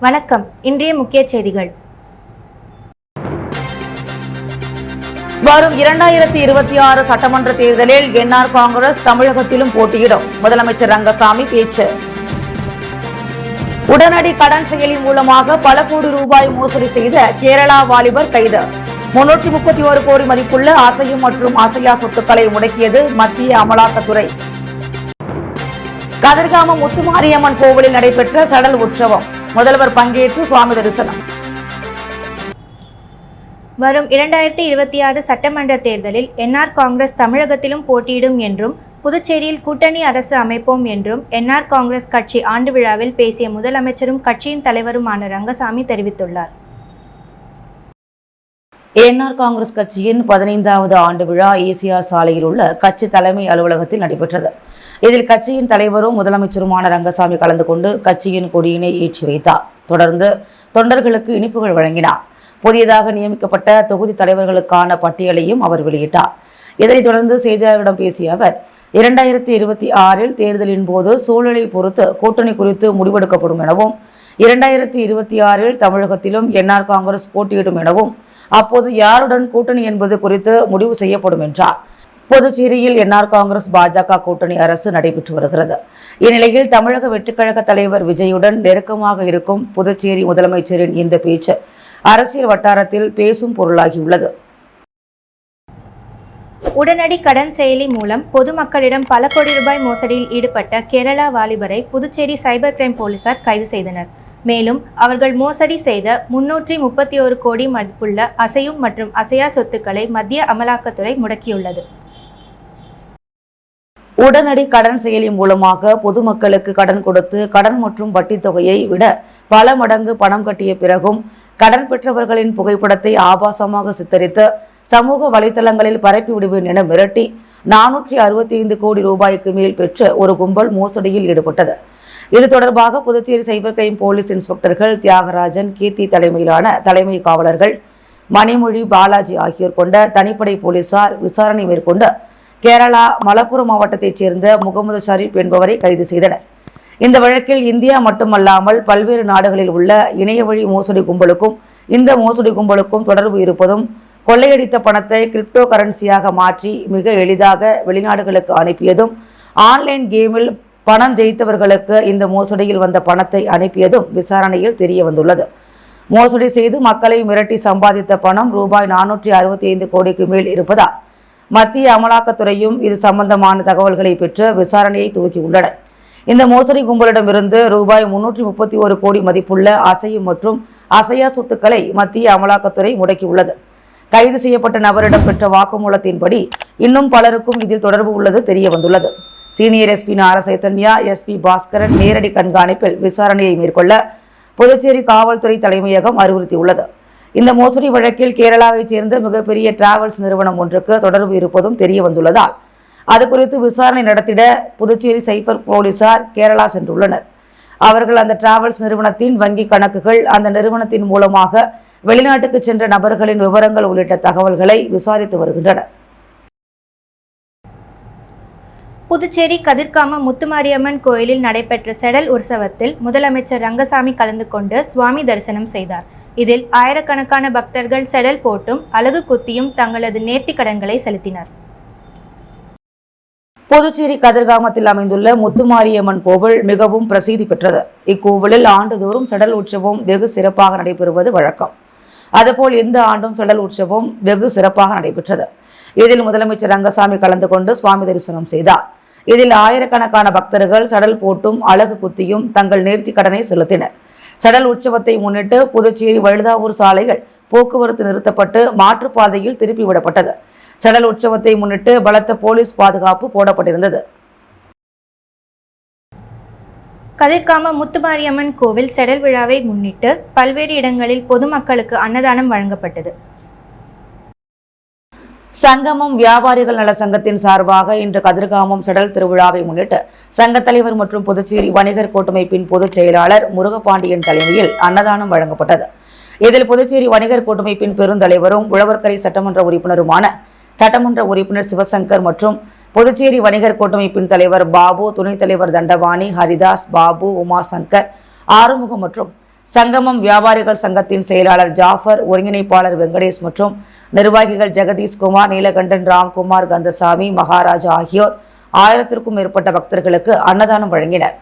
வணக்கம். இன்றைய முக்கிய செய்திகள். வரும் 2026 சட்டமன்ற தேர்தலில் என்ஆர் காங்கிரஸ் தமிழகத்திலும் போட்டியிடும். முதலமைச்சர் ரங்கசாமி பேச்சு. உடனடி கடன் செயலி மூலமாக பல கோடி ரூபாய் மோசடி செய்த கேரளா வாலிபர் கைது. 331 கோடி மதிப்புள்ள அசையும் மற்றும் அசையா சொத்துக்களை முடக்கியது மத்திய அமலாக்கத்துறை. கதிர்காமம் முத்துமாரியம்மன் கோவிலில் நடைபெற்ற சடல் உற்சவம். முதல்வர் பங்கேற்று சுவாமி தரிசனம். வரும் 2026 சட்டமன்ற தேர்தலில் என்ஆர் காங்கிரஸ் தமிழகத்திலும் போட்டியிடும் என்றும் புதுச்சேரியில் கூட்டணி அரசு அமைப்போம் என்றும் என்ஆர் காங்கிரஸ் கட்சி ஆண்டு விழாவில் பேசிய முதலமைச்சரும் கட்சியின் தலைவருமான ரங்கசாமி தெரிவித்துள்ளார். என்ஆர் காங்கிரஸ் கட்சியின் 15வது ஆண்டு விழா ஏசிஆர் சாலையில் உள்ள கட்சி தலைமை அலுவலகத்தில் நடைபெற்றது. இதில் கட்சியின் தலைவரும் முதலமைச்சருமான ரங்கசாமி கலந்து கொண்டு கட்சியின் கொடியினை ஏற்றி வைத்தார். தொடர்ந்து தொண்டர்களுக்கு இனிப்புகள் வழங்கினார். புதியதாக நியமிக்கப்பட்ட தொகுதி தலைவர்களுக்கான பட்டியலையும் அவர் வெளியிட்டார். இதனைத் தொடர்ந்து செய்தியாளர்களிடம் பேசிய அவர் 2026 தேர்தலின் போது சூழலை பொறுத்து கூட்டணி குறித்து முடிவெடுக்கப்படும் எனவும் 2026 தமிழகத்திலும் என்ஆர் காங்கிரஸ் போட்டியிடும் எனவும் அப்போது யாருடன் கூட்டணி என்பது குறித்து முடிவு செய்யப்படும் என்றார். புதுச்சேரியில் என்ஆர் காங்கிரஸ் பாஜக கூட்டணி அரசு நடைபெற்று வருகிறது. இந்நிலையில் தமிழக வெற்றிக்கழக தலைவர் விஜயுடன் நெருக்கமாக இருக்கும் புதுச்சேரி முதலமைச்சரின் இந்த பேச்சு அரசியல் வட்டாரத்தில் பேசும் பொருளாகியுள்ளது. உடனடி கடன் செயலி மூலம் பொதுமக்களிடம் பல கோடி ரூபாய் மோசடியில் ஈடுபட்ட கேரளா வாலிபரை புதுச்சேரி சைபர் கிரைம் போலீசார் கைது செய்தனர். மேலும் அவர்கள் மோசடி செய்த 331 கோடி மதிப்புள்ள அசையும் மற்றும் அசையா சொத்துக்களை மத்திய அமலாக்கத்துறை முடக்கியுள்ளது. உடனடி கடன் செயலி மூலமாக பொதுமக்களுக்கு கடன் கொடுத்து கடன் மற்றும் வட்டி தொகையை விட பல மடங்கு பணம் கட்டிய பிறகும் கடன் பெற்றவர்களின் புகைப்படத்தை ஆபாசமாக சித்தரித்து சமூக வலைதளங்களில் பரப்பி விடுவேன் என மிரட்டி 465 கோடி ரூபாய்க்கு மேல் பெற்று ஒரு கும்பல் மோசடியில் ஈடுபட்டது. இது தொடர்பாக புதுச்சேரி சைபர் கிரைம் போலீஸ் இன்ஸ்பெக்டர்கள் தியாகராஜன், கீர்த்தி தலைமையிலான தலைமை காவலர்கள் மணிமொழி, பாலாஜி ஆகியோர் கொண்ட தனிப்படை போலீசார் விசாரணை மேற்கொண்டு கேரளா மலப்புரம் மாவட்டத்தைச் சேர்ந்த முகமது ஷரீப் என்பவரை கைது செய்தனர். இந்த வழக்கில் இந்தியா மட்டுமல்லாமல் பல்வேறு நாடுகளில் உள்ள இணைய வழி மோசடி கும்பலுக்கும் இந்த மோசடி கும்பலுக்கும் தொடர்பு இருப்பதும், கொள்ளையடித்த பணத்தை கிரிப்டோ கரன்சியாக மாற்றி மிக எளிதாக வெளிநாடுகளுக்கு அனுப்பியதும், ஆன்லைன் கேமில் பணம் ஜெயித்தவர்களுக்கு இந்த மோசடியில் வந்த பணத்தை அனுப்பியதும் விசாரணையில் தெரிய வந்துள்ளது. மோசடி செய்து மக்களை மிரட்டி சம்பாதித்த பணம் ரூபாய் 465 கோடிக்கு மேல் இருப்பதால் மத்திய அமலாக்கத்துறையும் இது சம்பந்தமான தகவல்களை பெற்று விசாரணையை துவக்கியுள்ளனர். இந்த மோசடி கும்பலிடமிருந்து ரூபாய் 331 கோடி மதிப்புள்ள அசையும் மற்றும் அசையா சொத்துக்களை மத்திய அமலாக்கத்துறை முடக்கியுள்ளது. கைது செய்யப்பட்ட நபரிடம் பெற்ற வாக்குமூலத்தின்படி இன்னும் பலருக்கும் இதில் தொடர்பு உள்ளது தெரிய வந்துள்ளது. சீனியர் எஸ்பி நாரசைதன்யா, எஸ்பி பாஸ்கரன் நேரடி கண்காணிப்பில் விசாரணையை மேற்கொள்ள புதுச்சேரி காவல்துறை தலைமையகம் அறிவுறுத்தியுள்ளது. இந்த மோசடி வழக்கில் கேரளாவைச் சேர்ந்த மிகப்பெரிய டிராவல்ஸ் நிறுவனம் ஒன்றுக்கு தொடர்பு இருப்பதும் தெரிய வந்துள்ளதால் அது குறித்து விசாரணை நடத்திட புதுச்சேரி சைபர் போலீசார் கேரளா சென்றுள்ளனர். அவர்கள் அந்த டிராவல்ஸ் நிறுவனத்தின் வங்கி கணக்குகள், அந்த நிறுவனத்தின் மூலமாக வெளிநாட்டுக்கு சென்ற நபர்களின் விவரங்கள் உள்ளிட்ட தகவல்களை விசாரித்து வருகின்றனர். புதுச்சேரி கதிர்காமம் முத்துமாரியம்மன் கோயிலில் நடைபெற்ற செடல் உற்சவத்தில் முதலமைச்சர் ரங்கசாமி கலந்து கொண்டு சுவாமி தரிசனம் செய்தார். இதில் ஆயிரக்கணக்கான பக்தர்கள் செடல் போட்டும் அலகு குத்தியும் தங்களது நேர்த்தி கடன்களை செலுத்தினர். புதுச்சேரி கதிர்காமத்தில் அமைந்துள்ள முத்துமாரியம்மன் கோவில் மிகவும் பிரசித்தி பெற்றது. இக்கோவிலில் ஆண்டுதோறும் செடல் உற்சவம் வெகு சிறப்பாக நடைபெறுவது வழக்கம். அதுபோல் இந்த ஆண்டும் செடல் உற்சவம் வெகு சிறப்பாக நடைபெற்றது. இதில் முதலமைச்சர் ரங்கசாமி கலந்து கொண்டு சுவாமி தரிசனம் செய்தார். இதில் ஆயிரக்கணக்கான பக்தர்கள் சடல் போட்டும் அலகு குத்தியும் தங்கள் நேர்த்தி கடனை செலுத்தினர். சடல் உற்சவத்தை முன்னிட்டு புதுச்சேரி வழுதாவூர் சாலைகள் போக்குவரத்து நிறுத்தப்பட்டு மாற்றுப்பாதையில் திருப்பி விடப்பட்டது. சடல் உற்சவத்தை முன்னிட்டு பலத்த போலீஸ் பாதுகாப்பு போடப்பட்டிருந்தது. கதிர்காமம் முத்துமாரியம்மன் கோவில் செடல் விழாவை முன்னிட்டு பல்வேறு இடங்களில் பொதுமக்களுக்கு அன்னதானம் வழங்கப்பட்டது. சங்கமம் வியாபாரிகள் நல சங்கத்தின் சார்பாக இன்று கதிர்காமம் செடல் திருவிழாவை முன்னிட்டு சங்க தலைவர் மற்றும் புதுச்சேரி வணிகர் கூட்டமைப்பின் பொதுச் செயலாளர் முருகபாண்டியன் தலைமையில் அன்னதானம் வழங்கப்பட்டது. இதில் புதுச்சேரி வணிகர் கூட்டமைப்பின் பெருந்தலைவரும் உழவர்கரை சட்டமன்ற உறுப்பினருமான சட்டமன்ற உறுப்பினர் சிவசங்கர் மற்றும் புதுச்சேரி வணிகர் கூட்டமைப்பின் தலைவர் பாபு, துணைத் தலைவர் தண்டபாணி, ஹரிதாஸ், பாபு, உமா சங்கர், ஆறுமுகம் மற்றும் சங்கமம் வியாபாரிகள் சங்கத்தின் செயலாளர் ஜாஃபர், ஒருங்கிணைப்பாளர் வெங்கடேஷ் மற்றும் நிர்வாகிகள் ஜெகதீஷ் குமார், நீலகண்டன், ராம்குமார், கந்தசாமி, மகாராஜா ஆகியோர் 1000க்கும் மேற்பட்ட பக்தர்களுக்கு அன்னதானம் வழங்கினர்.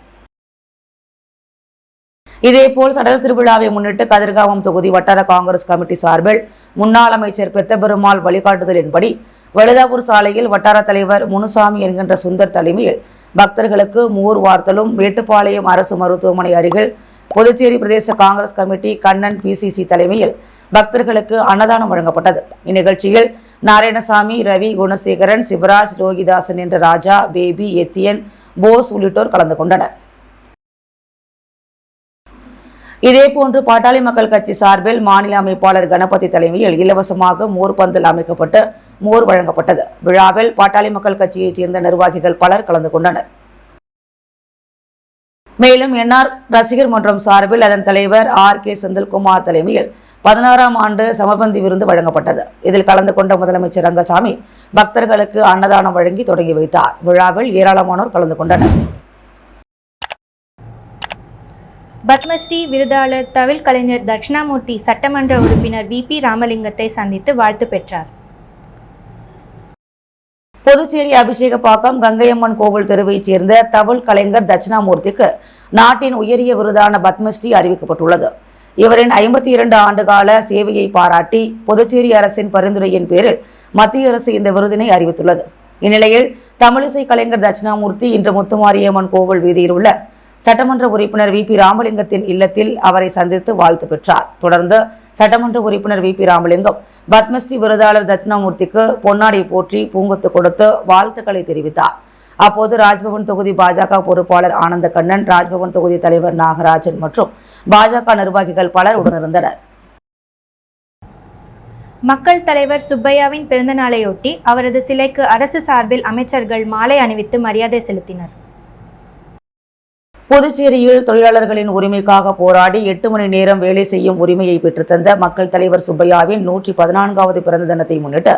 இதேபோல் சடல் திருவிழாவை முன்னிட்டு கதிர்காமம் தொகுதி வட்டார காங்கிரஸ் கமிட்டி சார்பில் முன்னாள் அமைச்சர் பெத்தபெருமாள் வழிகாட்டுதலின்படி வழுதாவூர் சாலையில் வட்டார தலைவர் முனுசாமி என்கின்ற சுந்தர் தலைமையில் பக்தர்களுக்கு மோர் வார்த்தலும், மேட்டுப்பாளையம் அரசு மருத்துவமனை அருகில் புதுச்சேரி பிரதேச காங்கிரஸ் கமிட்டி கண்ணன் பிசிசி தலைமையில் பக்தர்களுக்கு அன்னதானம் வழங்கப்பட்டது. இந்நிகழ்ச்சியில் நாராயணசாமி, ரவி, குணசேகரன், சிவராஜ், ரோகிதாசன் என்ற ராஜா, பேபி, எத்தியன், போஸ் உள்ளிட்டோர் கலந்து கொண்டனர். இதேபோன்று பாட்டாளி மக்கள் கட்சி சார்பில் மாநில அமைப்பாளர் கணபதி தலைமையில் இலவசமாக மோர் பந்தல் அமைக்கப்பட்டு மோர் வழங்கப்பட்டது. விழாவில் பாட்டாளி மக்கள் கட்சியைச் சேர்ந்த நிர்வாகிகள் பலர் கலந்து கொண்டனர். மேலும் என்ஆர் ரசிகர் மன்றம் சார்பில் அதன் தலைவர் ஆர்.கே. செந்தில்குமார் தலைமையில் 16ஆம் ஆண்டு சமபந்தி விருந்து வழங்கப்பட்டது. இதில் கலந்து கொண்ட முதலமைச்சர் ரங்கசாமி பக்தர்களுக்கு அன்னதானம் வழங்கி தொடங்கி வைத்தார். விழாவில் ஏராளமானோர் கலந்து கொண்டனர். பத்மஸ்ரீ விருதாளர் தவில் கலைஞர் தட்சிணாமூர்த்தி சட்டமன்ற உறுப்பினர் வி.பி. ராமலிங்கத்தை சந்தித்து வாழ்த்து பெற்றார். புதுச்சேரி அபிஷேகப்பாக்கம் கங்கையம்மன் கோவில் தெருவைச் சேர்ந்த தவில் கலைஞர் தட்சிணாமூர்த்திக்கு நாட்டின் உயரிய விருதான பத்மஸ்ரீ அறிவிக்கப்பட்டுள்ளது. இவரின் 52 ஆண்டுகால சேவையை பாராட்டி புதுச்சேரி அரசின் பரிந்துரையின் பேரில் மத்திய அரசு இந்த விருதினை அறிவித்துள்ளது. இந்நிலையில் தமிழிசை கலைஞர் தட்சிணாமூர்த்தி இன்று முத்துமாரியம்மன் கோவில் வீதியில் உள்ள சட்டமன்ற உறுப்பினர் வி.பி. ராமலிங்கத்தின் இல்லத்தில் அவரை சந்தித்து வாழ்த்து பெற்றார். தொடர்ந்து சட்டமன்ற உறுப்பினர் வி.பி. ராமலிங்கம் பத்மஸ்ரீ விருதாளர் தட்சிணாமூர்த்திக்கு பொன்னாடை போற்றி பூங்கொத்து கொடுத்து வாழ்த்துக்களை தெரிவித்தார். அப்போது ராஜ்பவன் தொகுதி பாஜக பொறுப்பாளர் ஆனந்த கண்ணன், ராஜ்பவன் தொகுதி தலைவர் நாகராஜன் மற்றும் பாஜக நிர்வாகிகள் பலர் உடனிருந்தனர். மக்கள் தலைவர் சுப்பையாவின் பிறந்த நாளையொட்டி அவரது சிலைக்கு அரசு சார்பில் அமைச்சர்கள் மாலை அணிவித்து மரியாதை செலுத்தினர். புதுச்சேரியில் தொழிலாளர்களின் உரிமைக்காக போராடி 8 மணி நேரம் வேலை செய்யும் உரிமையை பெற்றுத்தந்த மக்கள் தலைவர் சுப்பையாவின் 114வது பிறந்த தினத்தை முன்னிட்டு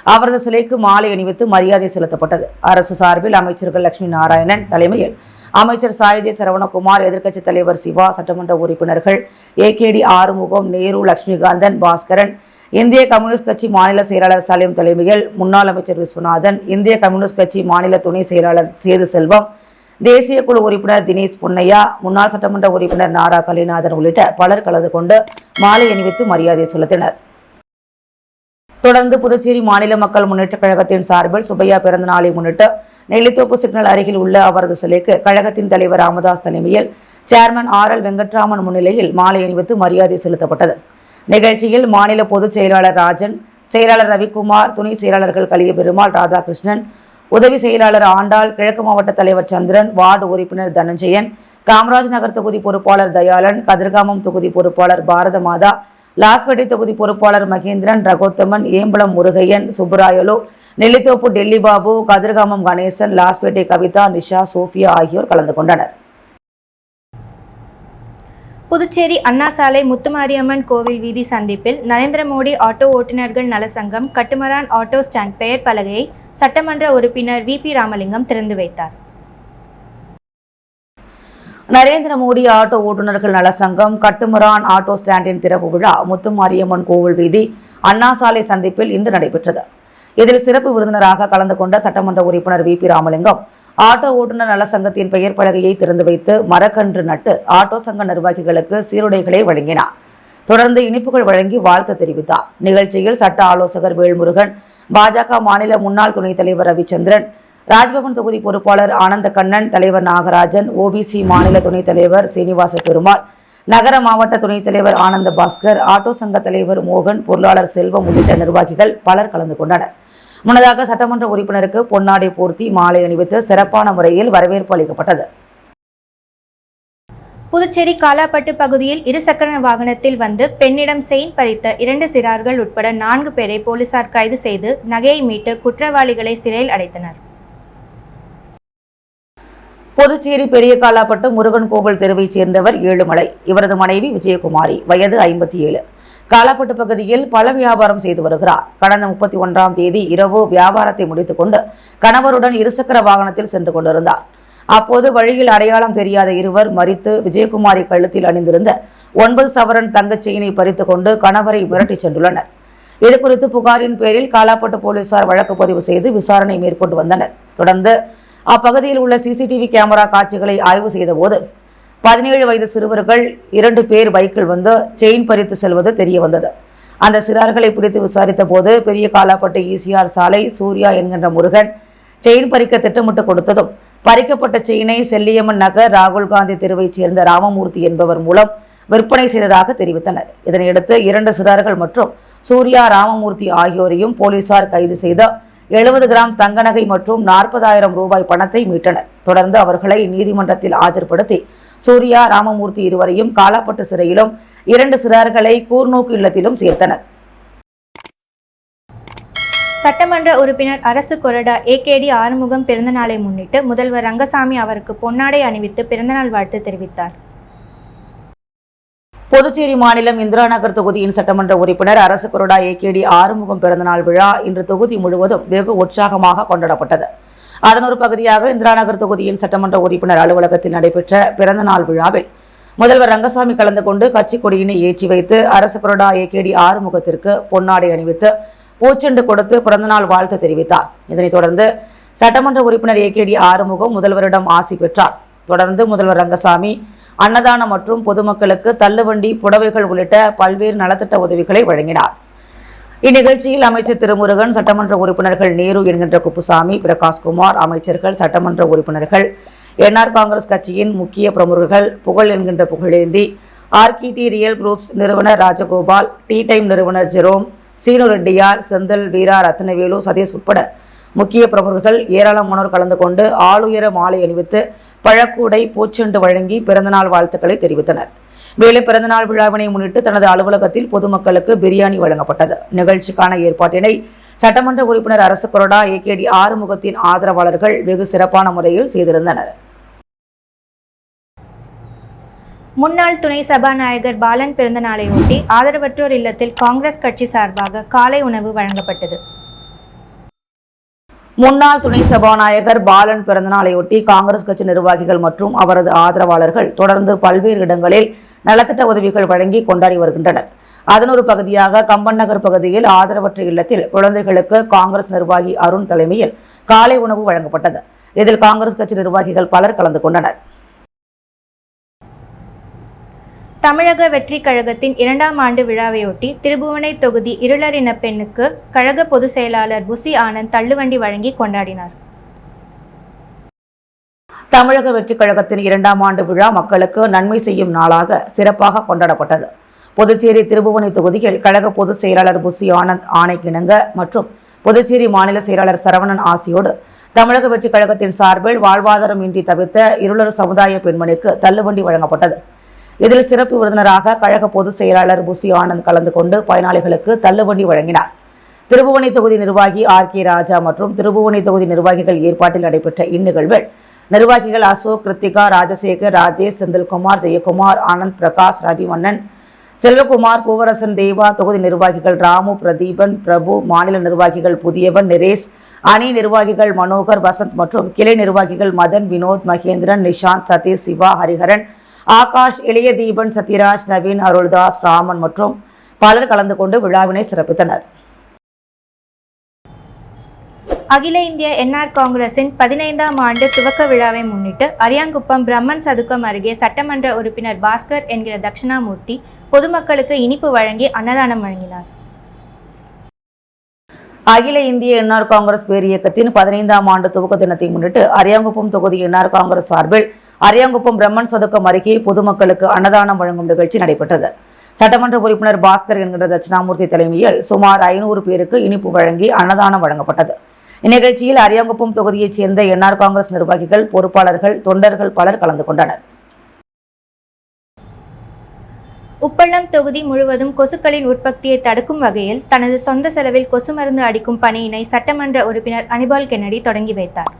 அவரது சிலைக்கு மாலை அணிவித்து மரியாதை செலுத்தப்பட்டது. அரசு சார்பில் அமைச்சர்கள் லட்சுமி நாராயணன் தலைமையில் அமைச்சர் சாயஜி சரவணகுமார், எதிர்க்கட்சித் தலைவர் சிவா, சட்டமன்ற உறுப்பினர்கள் ஏகேடி ஆறுமுகம், நேரு, லட்சுமிகாந்தன், பாஸ்கரன், இந்திய கம்யூனிஸ்ட் கட்சி மாநில செயலாளர் சலீம் தலைமையில் முன்னாள் அமைச்சர் விஸ்வநாதன், இந்திய கம்யூனிஸ்ட் கட்சி மாநில துணை செயலாளர் சேது செல்வம், தேசிய குழு உறுப்பினர் தினேஷ் பொன்னையா, முன்னாள் சட்டமன்ற உறுப்பினர் நாரா கலிநாதன் உள்ளிட்ட பலர் கலந்து கொண்டு மாலை அணிவித்து மரியாதை செலுத்தினர். தொடர்ந்து புதுச்சேரி மாநில மக்கள் முன்னேற்றக் கழகத்தின் சார்பில் சுப்பையா பிறந்த நாளை முன்னிட்டு நெல்லித்தோப்பு சிக்னல் அருகில் உள்ள அவரது சிலைக்கு கழகத்தின் தலைவர் ராமதாஸ் தலைமையில் சேர்மன் ஆர்.எல். வெங்கட்ராமன் முன்னிலையில் மாலை அணிவித்து மரியாதை செலுத்தப்பட்டது. நிகழ்ச்சியில் மாநில பொதுச் செயலாளர் ராஜன், செயலாளர் ரவிக்குமார், துணை செயலாளர்கள் கலியபெருமாள், ராதாகிருஷ்ணன், உதவி செயலாளர் ஆண்டாள், கிழக்கு மாவட்ட தலைவர் சந்திரன், வார்டு உறுப்பினர் தனஞ்சயன், காமராஜ் நகர் தொகுதி பொறுப்பாளர் தயாளன், கதிர்காமம் தொகுதி பொறுப்பாளர் பாரத மாதா, லாஸ்பேட்டை தொகுதி பொறுப்பாளர் மகேந்திரன், ரகோத்தமன், ஏம்பலம் முருகையன், சுப்பராயலு, நெல்லித்தோப்பு டெல்லி பாபு, கதிர்காமம் கணேசன், லாஸ்பேட்டை கவிதா, நிஷா, சோஃபியா ஆகியோர் கலந்து கொண்டனர். புதுச்சேரி அண்ணா சாலை முத்துமாரியம்மன் கோவில் வீதி சந்திப்பில் நரேந்திர மோடி ஆட்டோ ஓட்டுநர்கள் நலசங்கம் கட்டுமரான் ஆட்டோ ஸ்டாண்ட் பெயர் பலகையை சட்டமன்ற உறுப்பினர் வி.பி. ராமலிங்கம் திறந்து வைத்தார். நரேந்திர மோடி ஆட்டோ ஓட்டுநர்கள் நலசங்கம் கட்டுமரான் ஆட்டோ ஸ்டாண்டின் திறப்பு விழா முத்துமாரியம்மன் கோவில் வீதி அண்ணா சாலை சந்திப்பில் இன்று நடைபெற்றது. இதில் சிறப்பு விருந்தினராக கலந்து கொண்ட சட்டமன்ற உறுப்பினர் வி.பி. ராமலிங்கம் ஆட்டோ ஓட்டுநர் நலசங்கத்தின் பெயர் பலகையை திறந்து வைத்து மரக்கன்று நட்டு ஆட்டோ சங்க நிர்வாகிகளுக்கு சீருடைகளை வழங்கினார். தொடர்ந்து இனிப்புகள் வழங்கி வாழ்த்து தெரிவித்தார். நிகழ்ச்சியில் சட்ட ஆலோசகர் வேல்முருகன், பாஜக மாநில முன்னாள் துணைத் தலைவர் ரவிச்சந்திரன், ராஜ்பவன் தொகுதி பொறுப்பாளர் ஆனந்த கண்ணன், தலைவர் நாகராஜன், ஓபிசி மாநில துணைத் தலைவர் சீனிவாச பெருமாள், நகர மாவட்ட துணைத் தலைவர் ஆனந்த பாஸ்கர், ஆட்டோ சங்க தலைவர் மோகன், பொருளாளர் செல்வம் உள்ளிட்ட நிர்வாகிகள் பலர் கலந்து கொண்டனர். முன்னதாக சட்டமன்ற உறுப்பினருக்கு பொன்னாடை போர்த்தி மாலை அணிவித்து சிறப்பான முறையில் வரவேற்பு அளிக்கப்பட்டது. புதுச்சேரி காலாப்பட்டு பகுதியில் இருசக்கர வாகனத்தில் வந்து பெண்ணிடம் செயின் பறித்த 2 சிறார்கள் உட்பட 4 பேரை போலீசார் கைது செய்து நகையை மீட்டு குற்றவாளிகளை சிறையில் அடைத்தனர். புதுச்சேரி பெரிய காலாப்பட்டு முருகன் கோவில் தெருவைச் சேர்ந்தவர் ஏழுமலை. இவரது மனைவி விஜயகுமாரி, வயது 57. காலாப்பட்டு பகுதியில் பழ வியாபாரம் செய்து வருகிறார். கடந்த 31ஆம் தேதி இரவு வியாபாரத்தை முடித்துக் கொண்டு கணவருடன் இருசக்கர வாகனத்தில் சென்று கொண்டிருந்தார். அப்போது வழியில் அடையாளம் தெரியாத இருவர் மறித்து விஜயகுமாரி கழுத்தில் அணிந்திருந்த 9 சவரன் தங்கச் செயினை பறித்துக் கொண்டு கணவரை மிரட்டிச் சென்றுள்ளனர். இதுகுறித்து புகாரின் பேரில் காலாப்பட்டு போலீசார் வழக்கு பதிவு செய்து விசாரணை மேற்கொண்டு வந்தனர். தொடர்ந்து அப்பகுதியில் உள்ள சிசிடிவி கேமரா காட்சிகளை ஆய்வு செய்தபோது 17 வயது சிறுவர்கள் 2 பேர் பைக்கில் வந்து செயின் பறித்து செல்வது தெரிய வந்தது. அந்த சிறார்களை பிடித்து விசாரித்த போது பெரிய காலாப்பட்டு ஈசிஆர் சாலை சூர்யா என்கின்ற முருகன் செயின் பறிக்க திட்டமிட்டு கொடுத்ததும் பறிக்கப்பட்ட செயினை செல்லியம்மன் நகர் ராகுல் காந்தி தெருவைச் சேர்ந்த ராமமூர்த்தி என்பவர் மூலம் விற்பனை செய்ததாக தெரிவித்தனர். இதனையடுத்து 2 சிறார்கள் மற்றும் சூர்யா ராமமூர்த்தி ஆகியோரையும் போலீசார் கைது செய்த 70 கிராம் தங்க நகை மற்றும் 40,000 ரூபாய் பணத்தை மீட்டனர். தொடர்ந்து அவர்களை நீதிமன்றத்தில் ஆஜர்படுத்தி சூர்யா ராமமூர்த்தி இருவரையும் காலாப்பட்டு சிறையிலும் 2 சிறார்களை கூர்நோக்கு இல்லத்திலும் சேர்த்தனர். சட்டமன்ற உறுப்பினர் அரசு கொறடா ஏகேடி ஆறுமுகம் பிறந்தநாளை முன்னிட்டு முதல்வர் ரங்கசாமி அவருக்கு பொன்னாடை அணிவித்து பிறந்தநாள் வாழ்த்து தெரிவித்தார். புதுச்சேரி மாநிலம் இந்திரா நகர் தொகுதியின் சட்டமன்ற உறுப்பினர் அரசு கொறடா ஏகேடி ஆறுமுகம் பிறந்தநாள் விழா இன்று தொகுதி முழுவதும் வெகு உற்சாகமாக கொண்டாடப்பட்டது. அதன் ஒரு பகுதியாக இந்திரா நகர் தொகுதியின் சட்டமன்ற உறுப்பினர் அலுவலகத்தில் நடைபெற்ற பிறந்தநாள் விழாவில் முதல்வர் ரங்கசாமி கலந்து கொண்டு கட்சி கொடியினை ஏற்றி வைத்து அரசு கொறடா ஏகேடி ஆறுமுகத்திற்கு பொன்னாடை அணிவித்து பூச்செண்டு கொடுத்து பிறந்தநாள் வாழ்த்து தெரிவித்தார். இதனைத் தொடர்ந்து சட்டமன்ற உறுப்பினர் ஏகேடி ஆறுமுகம் முதல்வரிடம் ஆசி பெற்றார். தொடர்ந்து முதல்வர் ரங்கசாமி அன்னதானம் மற்றும் பொதுமக்களுக்கு தள்ளுவண்டி, புடவைகள் உள்ளிட்ட பல்வேறு நலத்திட்ட உதவிகளை வழங்கினார். இந்நிகழ்ச்சியில் அமைச்சர் திருமுருகன், சட்டமன்ற உறுப்பினர்கள் நேரு என்கின்ற குப்புசாமி, பிரகாஷ்குமார், அமைச்சர்கள், சட்டமன்ற உறுப்பினர்கள், என்ஆர் காங்கிரஸ் கட்சியின் முக்கிய பிரமுகர்கள், புகழ் என்கின்ற புகழேந்தி, ஆர்கிடி ரியல் குரூப்ஸ் நிறுவனர் ராஜகோபால், டீ டைம் நிறுவனர் ஜெரோம், சீனு ரெட்டியார், செந்தில், வீரா, ரத்னவேலு, சதீஷ் உட்பட முக்கிய பிரமுகர்கள் ஏராளமானோர் கலந்து கொண்டு ஆளுயர மாலை அணிவித்து பழக்கூடை, பூச்செண்டு வழங்கி பிறந்தநாள் வாழ்த்துக்களை தெரிவித்தனர். மேலும் பிறந்தநாள் விழாவினை முன்னிட்டு தனது அலுவலகத்தில் பொதுமக்களுக்கு பிரியாணி வழங்கப்பட்டது. நிகழ்ச்சிக்கான ஏற்பாட்டினை சட்டமன்ற உறுப்பினர் அரசு கொறடா ஏகேடி ஆறுமுகத்தின் ஆதரவாளர்கள் வெகு சிறப்பான முறையில் செய்திருந்தனர். முன்னாள் துணை சபாநாயகர் பாலன் பிறந்த நாளையொட்டி ஆதரவற்றோர் இல்லத்தில் காங்கிரஸ் கட்சி சார்பாக காலை உணவு வழங்கப்பட்டது. முன்னாள் துணை சபாநாயகர் பாலன் பிறந்தநாளையொட்டி காங்கிரஸ் கட்சி நிர்வாகிகள் மற்றும் அவரது ஆதரவாளர்கள் தொடர்ந்து பல்வேறு இடங்களில் நலத்திட்ட உதவிகள் வழங்கி கொண்டாடி வருகின்றனர். அதன் ஒரு பகுதியாக கம்பன் நகர் பகுதியில் ஆதரவற்ற இல்லத்தில் குழந்தைகளுக்கு காங்கிரஸ் நிர்வாகி அருண் தலைமையில் காலை உணவு வழங்கப்பட்டது. இதில் காங்கிரஸ் கட்சி நிர்வாகிகள் பலர் கலந்து கொண்டனர். தமிழக வெற்றி கழகத்தின் 2ஆம் ஆண்டு விழாவையொட்டி திருபுவனை தொகுதி இருளரின பெண்ணுக்கு கழக பொதுச் செயலாளர் புசி ஆனந்த் தள்ளுவண்டி வழங்கி கொண்டாடினார். தமிழக வெற்றி கழகத்தின் 2ஆம் ஆண்டு விழா மக்களுக்கு நன்மை செய்யும் நாளாக சிறப்பாக கொண்டாடப்பட்டது. புதுச்சேரி திருபுவனை தொகுதியில் கழக பொதுச் செயலாளர் புசி ஆனந்த் ஆணைக்கிணங்க மற்றும் புதுச்சேரி மாநில செயலாளர் சரவணன் ஆசியோடு தமிழக வெற்றி கழகத்தின் சார்பில் வாழ்வாதாரம் இன்றி தவிர்த்த இருளர் சமுதாய பெண்மணிக்கு தள்ளுவண்டி வழங்கப்பட்டது. இதில் சிறப்பு விருந்தினராக கழக பொதுச் செயலாளர் புசி ஆனந்த் கலந்து கொண்டு பயனாளிகளுக்கு தள்ளுவண்டி வழங்கினார். திருபுவனை தொகுதி நிர்வாகி ஆர்.கே. ராஜா மற்றும் திருபுவனை தொகுதி நிர்வாகிகள் ஏற்பாட்டில் நடைபெற்ற இந்நிகழ்வில் நிர்வாகிகள் அசோக், கிருத்திகா, ராஜசேகர், ராஜேஷ், செந்தில்குமார், ஜெயக்குமார், ஆனந்த், பிரகாஷ், ரவிமன்னன், செல்வகுமார், பூவரசன், தேவா, தொகுதி நிர்வாகிகள் ராமு, பிரதீபன், பிரபு, மாநில நிர்வாகிகள் புதியவன், நிரேஷ், அணி நிர்வாகிகள் மனோகர், வசந்த் மற்றும் கிளை நிர்வாகிகள் மதன், வினோத், மகேந்திரன், நிஷாந்த், சதீஷ், சிவா, ஹரிஹரன், ஆகாஷ், இளைய தீபன், சத்யராஜ், நவீன், அருள்தாஸ், ராமன் மற்றும் பலர் கலந்து கொண்டு விழாவினை சிறப்பித்தனர். அகில இந்திய என்ஆர் காங்கிரசின் 15ஆம் ஆண்டு துவக்க விழாவை முன்னிட்டு அரியாங்குப்பம் பிரம்மன் சதுக்கம் அருகே சட்டமன்ற உறுப்பினர் பாஸ்கர் என்கிற தட்சிணாமூர்த்தி பொதுமக்களுக்கு இனிப்பு வழங்கி அன்னதானம் வழங்கினார். அகில இந்திய என்ஆர் காங்கிரஸ் பேரியக்கத்தின் 15ஆம் ஆண்டு துவக்க தினத்தை முன்னிட்டு அரியாங்குப்பம் தொகுதி என்ஆர் காங்கிரஸ் சார்பில் அரியாங்குப்பம் பிரம்மன் சதுக்கம் அருகே பொதுமக்களுக்கு அன்னதானம் வழங்கும் நிகழ்ச்சி நடைபெற்றது. சட்டமன்ற உறுப்பினர் பாஸ்கர் என்கிற தட்சிணாமூர்த்தி தலைமையில் சுமார் 500 பேருக்கு இனிப்பு வழங்கி அன்னதானம் வழங்கப்பட்டது. இந்நிகழ்ச்சியில் அரியாங்குப்பம் தொகுதியைச் சேர்ந்த என்ஆர் காங்கிரஸ் நிர்வாகிகள், பொறுப்பாளர்கள், தொண்டர்கள் பலர் கலந்து கொண்டனர். உப்பளம் தொகுதி முழுவதும் கொசுக்களின் உற்பத்தியை தடுக்கும் வகையில் தனது சொந்த செலவில் கொசு மருந்து அடிக்கும் பணியினை சட்டமன்ற உறுப்பினர் அனிபால் கென்னடி தொடங்கி வைத்தார்.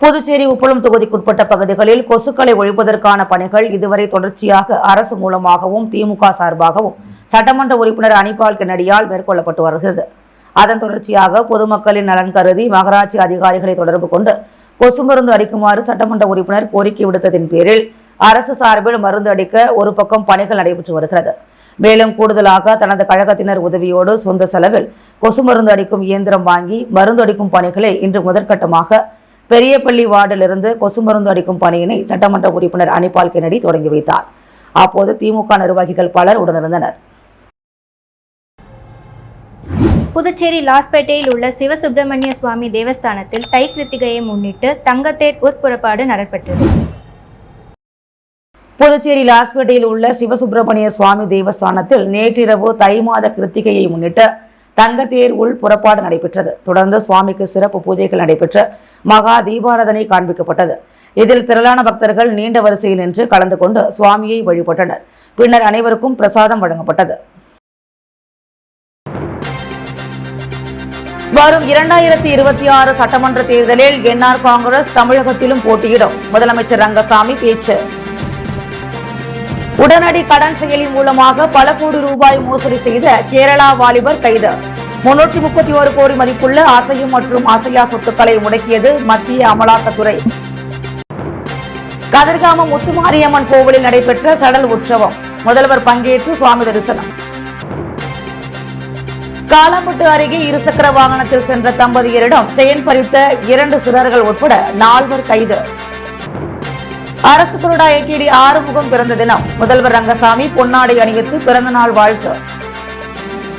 புதுச்சேரி உப்பளம் தொகுதிக்குட்பட்ட பகுதிகளில் கொசுக்களை ஒழிப்பதற்கான பணிகள் இதுவரை தொடர்ச்சியாக அரசு மூலமாகவும் திமுக சார்பாகவும் சட்டமன்ற உறுப்பினர் அனிபால் கென்னடியால் மேற்கொள்ளப்பட்டு வருகிறது. அதன் தொடர்ச்சியாக பொதுமக்களின் நலன் கருதி மகராட்சி அதிகாரிகளை தொடர்பு கொண்டு கொசு மருந்து அடிக்குமாறு சட்டமன்ற உறுப்பினர் கோரிக்கை விடுத்ததின் பேரில் அரசு சார்பில் மருந்து அடிக்க ஒரு பக்கம் பணிகள் நடைபெற்று வருகிறது. மேலும் கூடுதலாக தனது கழகத்தினர் உதவியோடு சொந்த செலவில் கொசு மருந்து அடிக்கும் இயந்திரம் வாங்கி மருந்து அடிக்கும் பணிகளை இன்று முதற்கட்டமாக பெரியப்பள்ளி வார்டிலிருந்து கொசு மருந்து அடிக்கும் பணியினை சட்டமன்ற உறுப்பினர் அனிபால் கென்னடி தொடங்கி வைத்தார். அப்போது திமுக நிர்வாகிகள் பலர் உடனிருந்தனர். புதுச்சேரி லாஸ்பேட்டையில் உள்ள சிவசுப்பிரமணிய சுவாமி தேவஸ்தானத்தில் தை கிருத்திகையை முன்னிட்டு தங்கத்தேர் ஊர்ப்புறப்பாடு நடைபெற்றது. புதுச்சேரி லாஸ்பேட்டையில் உள்ள சிவசுப்பிரமணிய சுவாமி தேவஸ்தானத்தில் நேற்றிரவு தை மாத கிருத்திகையை முன்னிட்டு தங்கத்தேர் உள் புறப்பாடு நடைபெற்றது. தொடர்ந்து சுவாமிக்கு சிறப்பு பூஜைகள் நடைபெற்று மகா தீபாராதனை காண்பிக்கப்பட்டது. இதில் திரளான பக்தர்கள் நீண்ட வரிசையில் நின்று கலந்து கொண்டு சுவாமியை வழிபட்டனர். பின்னர் அனைவருக்கும் பிரசாதம் வழங்கப்பட்டது. வரும் 2026 சட்டமன்ற தேர்தலில் என்ஆர் காங்கிரஸ் தமிழகத்திலும் போட்டியிடும். முதலமைச்சர் ரங்கசாமி பேச்சு. உடனடி கடன் செயலி மூலமாக பல கோடி ரூபாய் மோசடி செய்த கேரளா வாலிபர் கைது. 331 கோடி மதிப்புள்ள அசையும் மற்றும் அசையா சொத்துக்களை முடக்கியது மத்திய அமலாக்கத்துறை. கதிர்காமம் முத்துமாரியம்மன் கோவிலில் நடைபெற்ற சடல் உற்சவம். முதல்வர் பங்கேற்று சுவாமி தரிசனம். காலாம்பட்டு அருகே இருசக்கர வாகனத்தில் சென்ற தம்பதியரிடம் செயின் பறித்த 2 சிறார்கள் உட்பட 4 கைது. அரசு கொறடா ஏகேடி ஆறுமுகம் பிறந்த தினம். முதல்வர் ரங்கசாமி பொன்னாடை அணிவித்து பிறந்த நாள் வாழ்த்து.